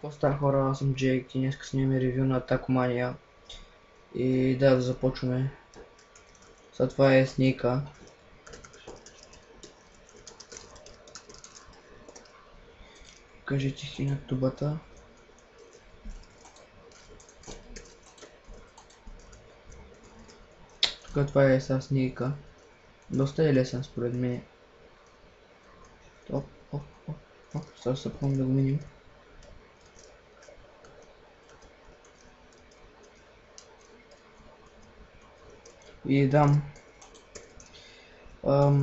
Какво става, хора? Аз съм Джейк и днес снимаме ревю на Атакомания. И да започваме. Сега това е Снейка. Кажете си на тубата. Тук това е сега Снейка. Доста е лесен според мен. Оп. Сега съпвам да го минем. И дам.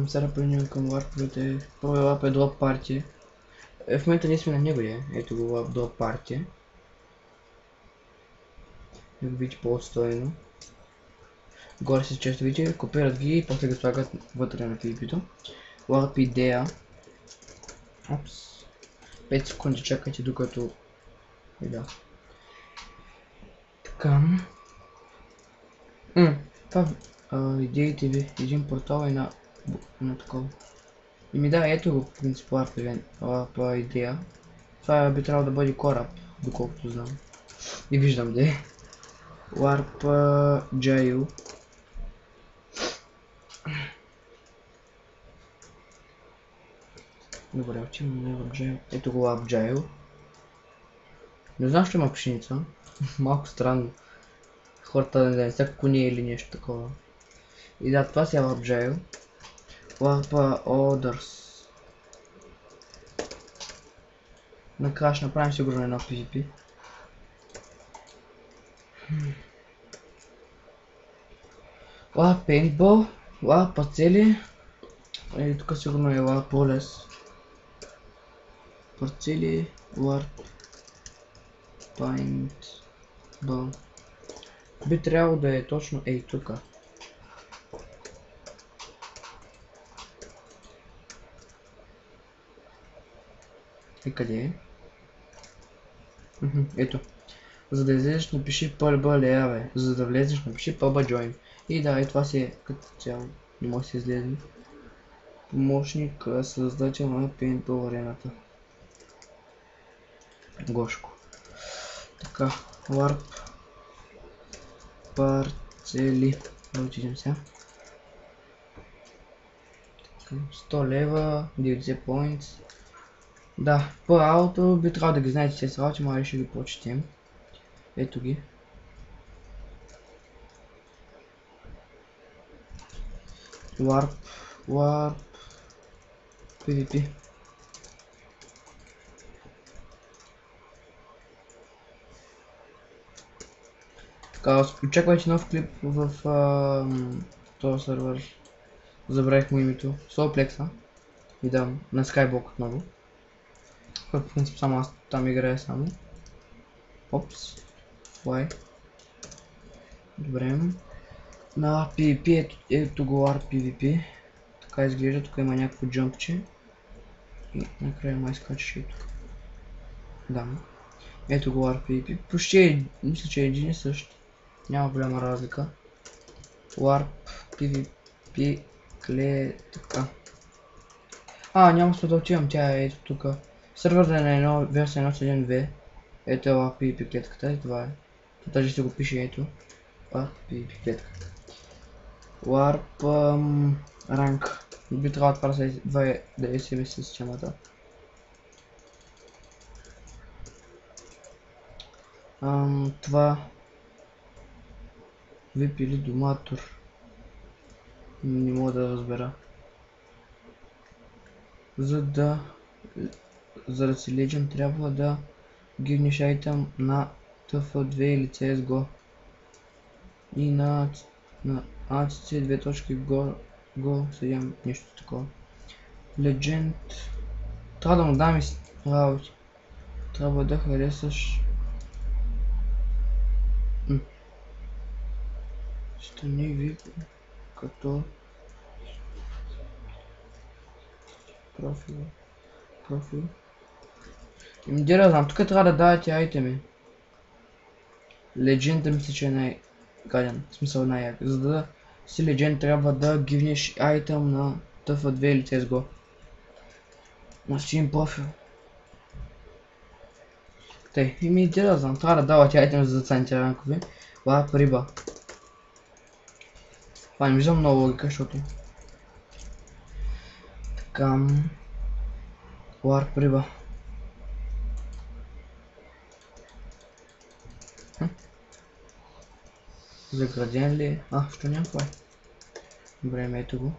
Сега преминем към варповете. Първият лап е Drop Party. В момента ние сме на него, ето го лап Drop Party. Да го видите по-отстойно. Горе се често видите, копират ги и после го слагат вътре на PvP-то. Лап идея. Опс. 5 секунди чакайте докато... да. Така. Това идеите ви. Един портал и на такова. И ми да, ето го по принцип лапа идея. Това би трябвало да бъде кораб, доколкото знам. И виждам де. Warp Jail. Добре, отивам на Warp Jail. Ето го Warp Jail. Не знам, че има пшеница. Малко странно. Хората не са коне или нещо такова. И да, това си е Warp Jail. Warp Orders. Накрая ще направим сигурно едно PvP. Warp Paintball. Warp цели. И тук сигурно е Warp Полес. Парцели, Warp Paintball. Би трябвало да е точно ей тука. И къде е? Ето. За да излезеш напиши PLB бе. За да влезеш напиши PLB Join. И да, и това си е като цяло. Не може да се излезе. Помощник, създател на Paintball арената. Гошко. Така, Warp парцели. Да отидем сега. 100 лева, 90 points. Да, по ауто би трябвало да ги знаете тези работи, май ще ги прочетем. Ето ги. Warp PvP. Така, очаквайте нов клип в този сервер. Забравих му името. Solplex. И да, на Skyblock отново. В принцип само аз там играя само. Опс. Fly. Добре. На PvP ето го Warp PvP. Така изглежда, тук има някакво джампче. И накрая май скачаше и тук. Да. Ето го Warp PvP. Почти мисля, че е един и същ. Няма голяма разлика. Warp PvP клетка. Няма смисъл да отивам, тя е ето тук. Сервер да е на версия 1.7.2. Ето е Warp PvP клетката и това е. Тут даже се го пише ето. Warp PvP клетка. Warp rank. Би трябвало това да е себе си системата. Това VIP или доматор. Не мога да разбера. За да си лечим трябва да гивнеш айтъм на TF2 или CSGO. И на ACC 2.go съдям нещо такова. Legend. Трябва да му дам и работи. Трябва да харесаш. Стани ви като профил. Име да знам, тук трябва да давате айтеми. Legend мисля, че е най-гаден, в смисъл най-як. За да си Legend трябва да гивнеш айтем на TF2 или CSGO. На Steam профил. Тъй, и да знам, това да дава тя айтем за центъра ранкови. Лап риба. Това не виждам много логика, защото... Така... Ларп риба. Заграден ли е? Що някой? Добре, ето го.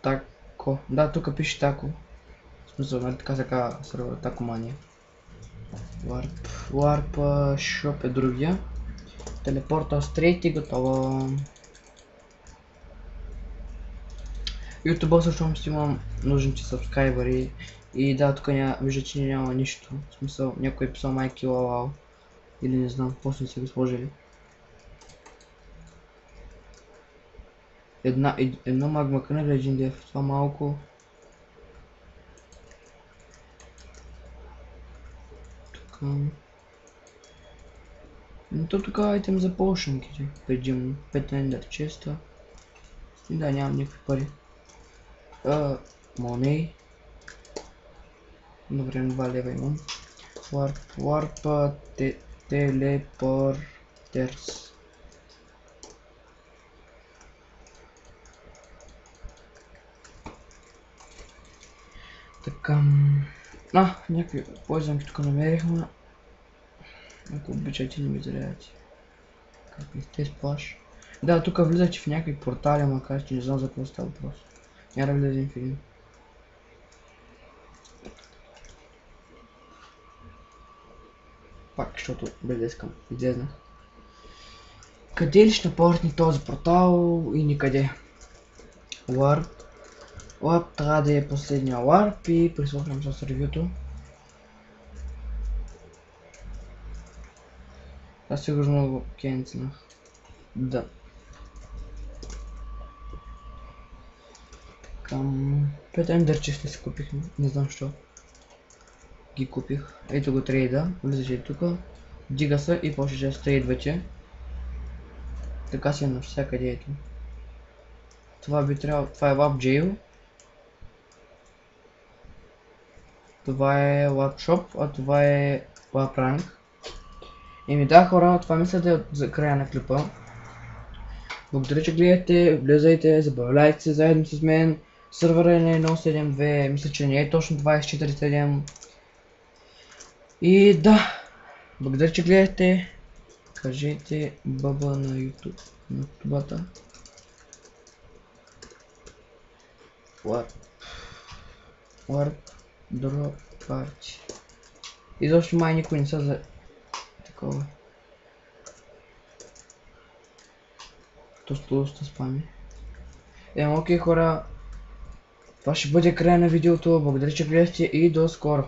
Тако. Да, тук пише тако. В смисъл, нали така се казва сервер, такомания. Warp Shop е другия. Телепорта стрейт и готово. YouTube също си имам нужните сабскрайбъри. И да, тук вижда, че няма нищо. В смисъл, някой е писал майки лалал. Или не знам, после не са го сложили. Една магма къна Legendary, това малко. Тук. Но то тук айтем за полшенките. Предимно. 5 ендър честа. И да, нямам никакви пари. Моней. Добре, 2 лева имам. Warp Teleporters. Така... някакви поизъмки тук намерихме. Ако обичате, не ми зарядите. Какви сплаш. Да, тук влизате в някакви портали, макар че не знам за какво става въпрос. Няма да влезем в един. Пак, защото без да искам, излезнах. Къде ли ще напортни този портал и никъде? Warp. Warp трябва да е последния Warp и прислушам с ревюто. Аз сигурно го кенцнах. Да. Към 5 ендърче ще си купихме, не знам що. Ги купих. Ето го трейда, влизаше тук. Дига се и почва с трейд вече. Така си е навсякъде ето. Това би трябвало, това е Lab Jail. Това е Lab Shop, а това е Lab Rank. И да, хора, това мисля да е за края на клипа. Благодаря, че гледате, влизайте, забавляйте се заедно с мен. Сървъра е на 1.7.2, мисля, че не е точно 24.7. И да, благодаря, че гледате. Кажете баба на YouTube, на тубата. Warp Drop Party. Изобщо май никой не са за такова. Доста спами. Окей, хора. Това ще бъде края на видеото. Благодаря, че гледахте и до скоро.